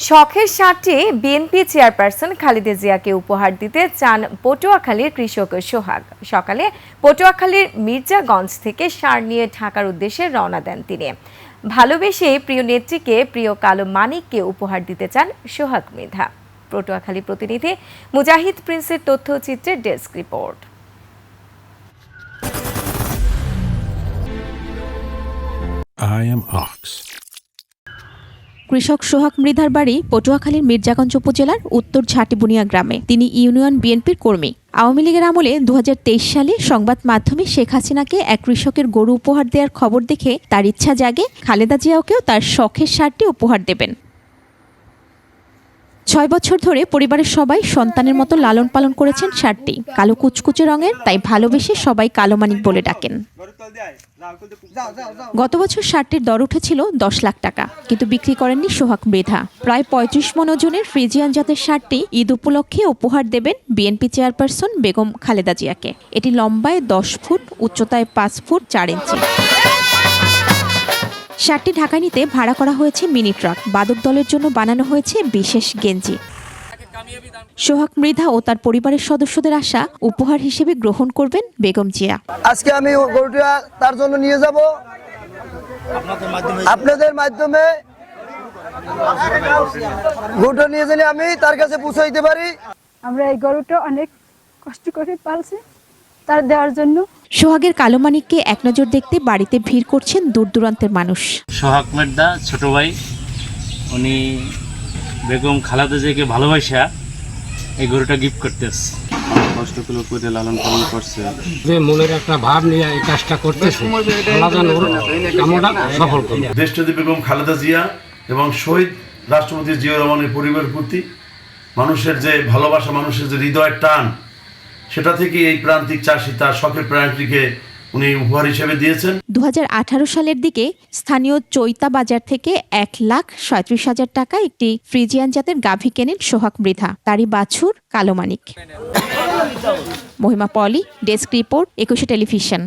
শখের ষাটে BNP chairperson Khaleda জিয়াকে উপহার দিতে চান পটুয়াখালীর কৃষক সোহাগ। সকালে পটুয়াখালীর মির্জাগঞ্জ থেকে সার নিয়ে ঢাকার উদ্দেশ্যে রওনা দেন তিনি। ভালোবেসে প্রিয় নেত্রীকে প্রিয় কালো মানিককে উপহার দিতে চান সোহাগ মৃধা। পটুয়াখালী প্রতিনিধি মুজাহিদ প্রিন্সের তথ্যচিত্রের desk report. I am Ox. কৃষক সোহাগ মৃধার বাড়ি পটুয়াখালীর মির্জাগঞ্জ উপজেলার উত্তর ঝাটিবুনিয়া গ্রামে। তিনি ইউনিয়ন বিএনপির কর্মী। আওয়ামী লীগের আমলে 2023 সালে সংবাদ মাধ্যমে শেখ হাসিনাকে এক কৃষকের গরু উপহার দেওয়ার খবর দেখে তার ইচ্ছা জাগে খালেদা জিয়াকেও তার শখের ষাটটি উপহার দেবেন। 6 বছর ধরে পরিবারের সবাই সন্তানের মতো লালন পালন করেছেন ষাটটি। কালো কুচকুচে রঙের, তাই ভালোবেসে সবাই কালো মানিক বলে ডাকেন। গত বছর ষাটটির দর উঠেছিল 10 লাখ টাকা, কিন্তু বিক্রি করেননি সোহাগ মৃধা। প্রায় 35 মণ ওজনের ফ্রিজিয়ান জাতের ষাটটি ঈদ উপলক্ষে উপহার দেবেন বিএনপি চেয়ারপারসন বেগম খালেদা জিয়াকে। এটি লম্বায় 10 ফুট, উচ্চতায় 5 ফুট 4 ইঞ্চি। ষাটটি ঢাকায় নিতে ভাড়া করা হয়েছে মিনি ট্রাক। বাদক দলের জন্য বানানো হয়েছে বিশেষ গেঞ্জি। সোহাগ মৃধা ও তার পরিবারের সদস্যদের আশা উপহার হিসেবে গ্রহণ করবেন বেগম জিয়া। আজকে আমি গরুটা তার জন্য নিয়ে যাব, আপনাদের মাধ্যমে গরুটা নিয়ে গেলে আমি তার কাছে পৌঁছাইতে পারি। আমরা এই গরুটা অনেক কষ্ট করে পালছি তার দেওয়ার জন্য। সোহাগের কালো মানিককে এক নজর দেখতে বাড়িতে ভিড় করছেন দূর দূরান্তের মানুষ। সোহাগ মৃধা ছোট ভাই, উনি বেগম খালেদা জিয়াকে ভালোবাসা এই গরুটা গিফট করতেছে। কষ্ট করে লালন পালন করছে, যে মনের একটা ভাব নিয়ে এই কাজটা করতেছে, কামনা সফল করবে। দেশটি বেগম খালেদা জিয়া এবং শহীদ রাষ্ট্রপতি জিয়াউর রহমানের পরিবারের প্রতি মানুষের যে ভালোবাসা, মানুষের যে হৃদয়ের টান, সেটা থেকে এই প্রান্তিক চাষি তার শখের প্রাণীটিকে উনি উপহার হিসেবে দিয়েছেন। 2018 সালের দিকে স্থানীয় চৈতা বাজার থেকে 1,37,000 টাকা একটি ফ্রিজিয়ান জাতের গাভী কেনেন সোহাগ মৃধা। তারই বাছুর কালো মানিক। মহিমা পলি, ডেস্ক রিপোর্ট, 21 টেলিভিশন।